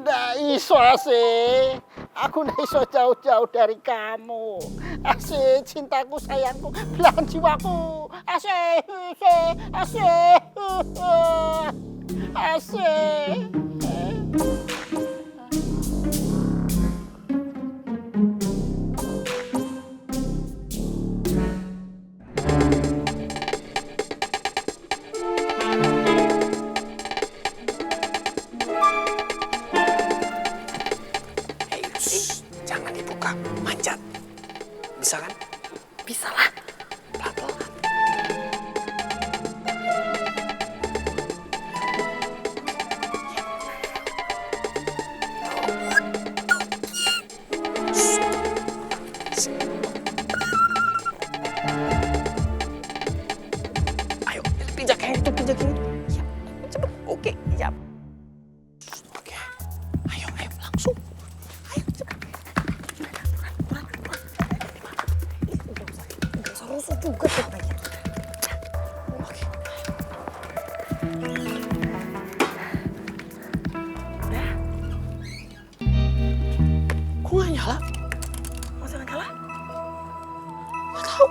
Nggak iso asih. Aku nggak iso jauh-jauh dari kamu. Asih, cintaku, sayangku, belahan jiwaku. Asih, asih, asih. Jangan dibuka, manjat. Bisa kan? Bisa lah. Pelan-pelan. Ayo, pijak kayak itu, pijak ini. Ya, cepet. Oke, ya. Oke. Ayo, langsung. Ayo, cepet. Gak usah rusuh juga tuh. Oke. Kok nggak nyala? Masih nggak nyala? Nggak tahu.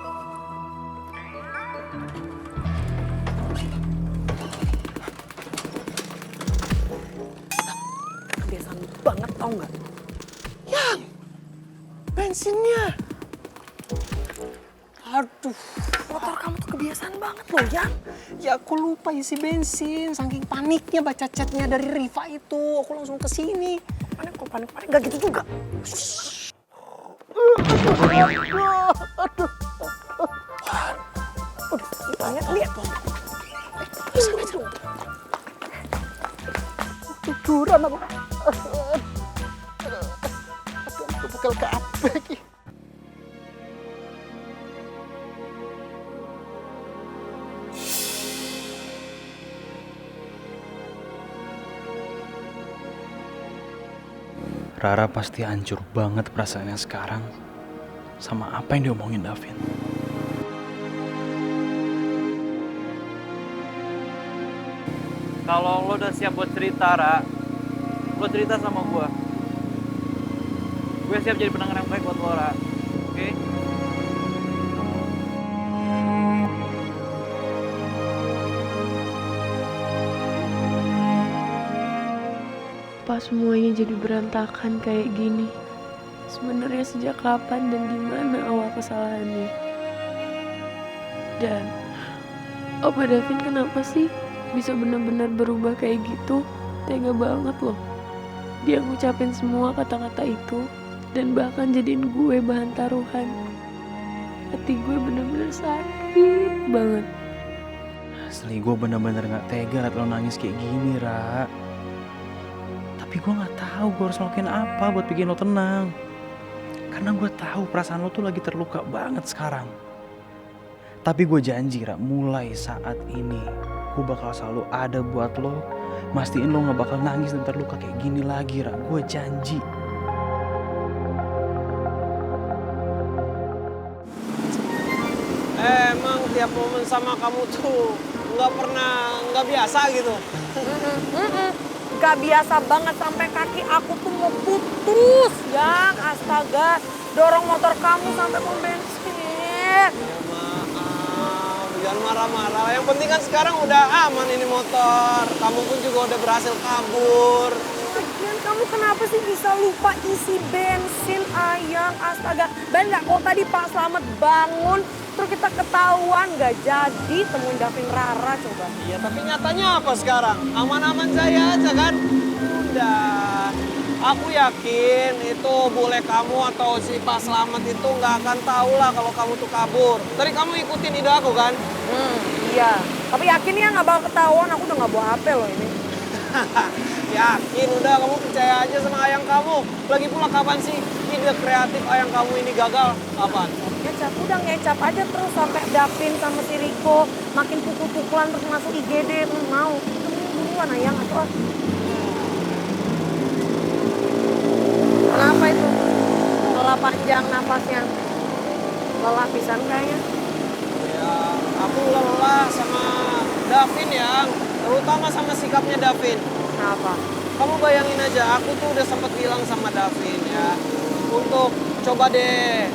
Kebiasaan banget tau nggak? Yang bensinnya. Aduh. Motor kamu tuh kebiasaan banget loh, Yang. Ya aku lupa isi bensin, saking paniknya baca chatnya dari Riva itu. Aku langsung ke sini. Panik kok, panik. Gak gitu juga. Banyak lihat. Tiduran aku. Aku bakal ke apa lagi? Rara pasti hancur banget perasaannya sekarang sama apa yang diomongin Davin. Kalau lo udah siap buat cerita, Ra, lo cerita sama gue. Gue siap jadi pendengar yang baik buat lo, Ra. Oke? Pas semuanya jadi berantakan kayak gini. Sebenarnya sejak kapan dan di mana awal kesalahannya? Dan Opa Davin kenapa sih bisa benar-benar berubah kayak gitu? Tega banget loh. Dia ngucapin semua kata-kata itu dan bahkan jadiin gue bahan taruhan. Hati gue benar-benar sakit banget. Asli gue bener-bener gak tega liat lo nangis kayak gini, Ra. Tapi gue gak tahu gue harus ngelakuin apa buat bikin lo tenang. Karena gue tahu perasaan lo tuh lagi terluka banget sekarang. Tapi gue janji, Ra, mulai saat ini gue bakal selalu ada buat lo. Mastiin lo gak bakal nangis dan terluka kayak gini lagi, Ra. Gue janji. Emang tiap momen sama kamu tuh nggak biasa gitu. Gak biasa banget sampai kaki aku tuh mau putus, Yang. Astaga, dorong motor kamu sampai pom bensin. Ya maaf, jangan marah-marah. Yang penting kan sekarang udah aman ini motor. Kamu pun juga udah berhasil kabur. Lagian kamu kenapa sih bisa lupa isi bensin, Ayang? Astaga, bayang nggak kalau tadi Pak Slamet bangun, terus kita ketahuan nggak jadi temuin Davin Rara coba. Iya, tapi nyatanya apa sekarang? Aman-aman saya aja kan? Udah. Aku yakin itu bule kamu atau si Pak Slamet itu nggak akan tahu lah kalau kamu tuh kabur. Tadi kamu ikutin ide aku kan? Iya. Tapi yakin ya nggak bakal ketahuan, aku udah nggak bawa HP loh ini. Yakin, udah kamu percaya aja sama ayang kamu. Lagi pula kapan sih ide kreatif ayang kamu ini gagal? Kapan? Ngecap, udah ngecap aja terus sampai Davin sama si Riko makin pukul-pukulan terus masuk IGD. Mau, temuin duluan Ayang atau kenapa itu? Lelah panjang napasnya. Lelah pisan kayaknya. Ya, aku lelah sama Davin ya, terutama sama sikapnya Davin. Kenapa? Kamu bayangin aja, aku tuh udah sempet bilang sama Davin ya, untuk coba deh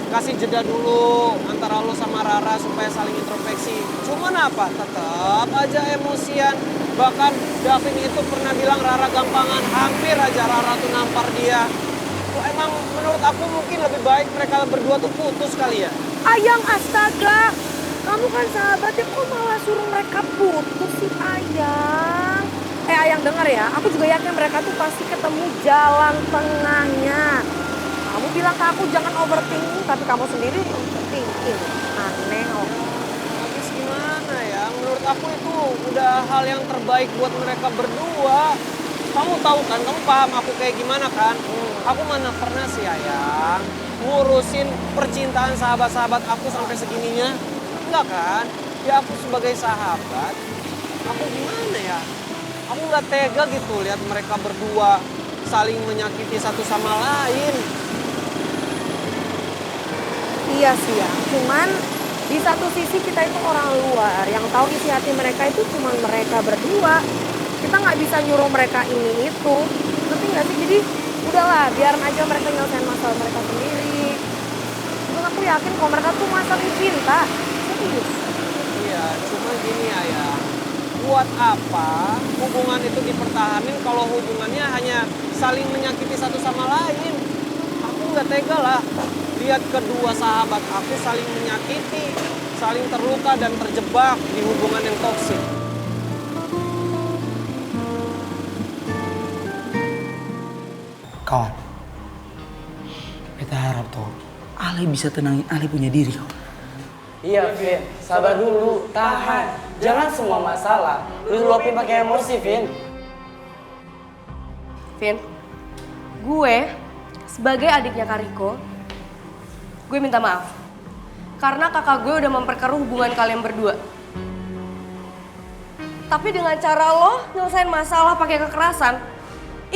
kasih jeda dulu antara lo sama Rara supaya saling introspeksi. Cuman apa? Tetap aja emosian. Bahkan Davin itu pernah bilang Rara gampangan, hampir aja Rara tuh nampar dia. Kok emang menurut aku mungkin lebih baik mereka berdua tuh putus kali ya? Ayang, astaga. Kamu kan sahabatnya, kok malah suruh mereka putus sih, Ayang? Ayang dengar ya, aku juga yakin mereka tuh pasti ketemu jalan tengahnya. Kamu bilang ke aku jangan overthinking, tapi kamu sendiri overthinking. Aneh loh. Habis gimana ya? Menurut aku itu udah hal yang terbaik buat mereka berdua. Kamu tahu kan, kamu paham aku kayak gimana kan? Aku mana pernah sih Ayang ngurusin percintaan sahabat-sahabat aku sampai segininya? Enggak kan? Ya aku sebagai sahabat, aku gimana ya? Aku nggak tega gitu lihat mereka berdua saling menyakiti satu sama lain. Iya sih ya, cuman di satu sisi kita itu orang luar yang tahu isi hati mereka itu cuma mereka berdua. Kita nggak bisa nyuruh mereka ini itu, ngerti nggak sih? Jadi udahlah, biarin aja mereka nyelesain masalah mereka sendiri. Dan aku yakin kalau mereka tuh masalah cinta, serius. Iya, cuma gini Ayah, buat apa hubungan itu dipertahanin kalau hubungannya hanya saling menyakiti satu sama lain? Aku nggak tega lah lihat kedua sahabat aku saling menyakiti, saling terluka dan terjebak di hubungan yang toksik. Kawan, kita harap tuh Ale bisa tenangin Ale punya diri kawan. Iya, Vin. Sabar dulu, tahan. Jangan semua masalah lu luapin pakai emosi, Vin. Vin, gue sebagai adiknya Kariko, gue minta maaf. Karena kakak gue udah memperkeruh hubungan kalian berdua. Tapi dengan cara lo nyelesain masalah pakai kekerasan,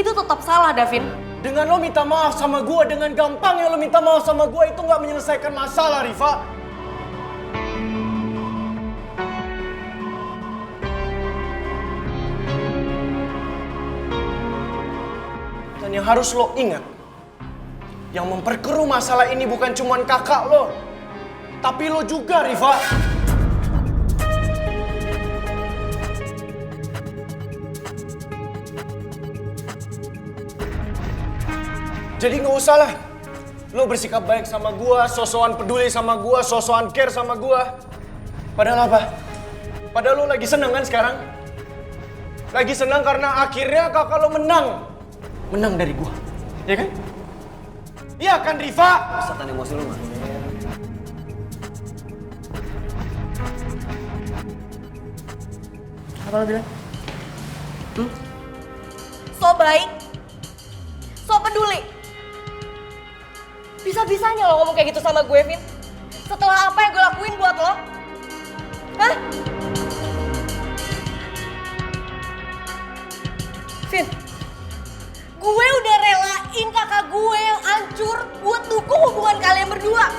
itu tetap salah, Davin. Dengan lo minta maaf sama gue, dengan gampangnya lo minta maaf sama gue, itu nggak menyelesaikan masalah, Riva. Dan yang harus lo ingat, yang memperkeruh masalah ini bukan cuma kakak lo, tapi lo juga, Riva. Jadi nggak usah lah, lo bersikap baik sama gua, sosokan peduli sama gua, sosokan care sama gua. Padahal apa? Padahal lo lagi seneng kan sekarang? Lagi senang karena akhirnya kakak lo menang. Menang dari gua, ya kan? Iya kan Riva? Setan emosi lu mah. Apa lo bilang? So baik, so peduli. Bisa-bisanya lo ngomong kayak gitu sama gue, Vin. Setelah apa yang gue lakuin buat lo? Hah? Vin, gue udah relain kakak gue yang hancur buat dukung hubungan kalian berdua.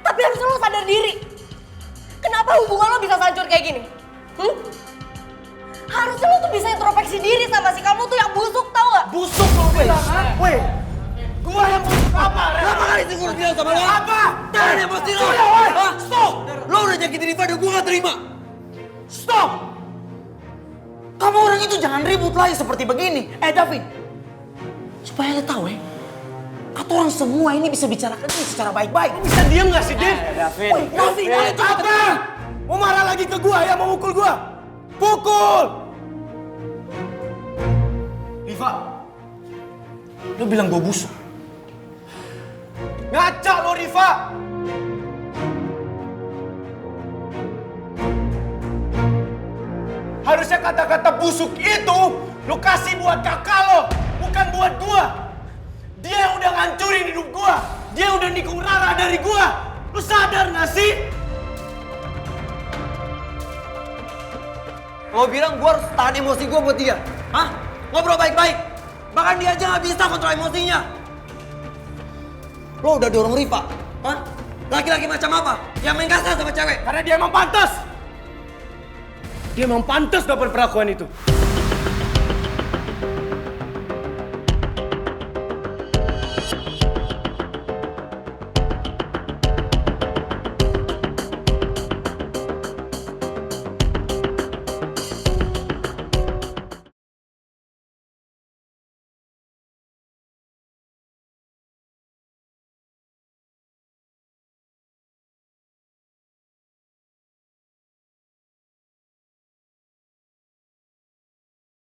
Tapi harusnya lo sadar diri. Kenapa hubungan lo bisa hancur kayak gini? Harusnya lo tuh bisa introspeksi diri sama si kamu tuh yang busuk, tau gak? Busuk lo bilang, ha? Weh, gua yang busuk apa? Kenapa kali sih gue bilang sama lo? Apa? Tahan emosi lo! Udah, woi! Hah? Stop! Lo udah nyakitin Riva dan gue gak terima. Stop! Kamu orang itu jangan ribut lagi seperti begini. Davin, supaya lo tahu kata orang semua ini bisa bicarakan ini secara baik-baik. Lo bisa diem gak sih, Din? Davin. Davin, Ale tuh Apa? Mau marah lagi ke gua ya? Mau mukul gua? Pukul! Riva, lo bilang gua busuk. Ngaca lo, Riva! Harusnya kata-kata busuk itu lo kasih buat kakak lo, bukan buat gua. Dia yang udah ngancurin hidup gua. Dia yang udah nikung Rara dari gua. Lo sadar gak sih? Lo bilang gue harus tahan emosi gue buat dia. Hah? Ngobrol baik-baik. Bahkan dia aja gak bisa kontrol emosinya. Lo udah dorong Riva. Hah? Laki-laki macam apa? Yang main kasar sama cewek. Karena dia emang pantas. Dia emang pantas dapat perlakuan itu.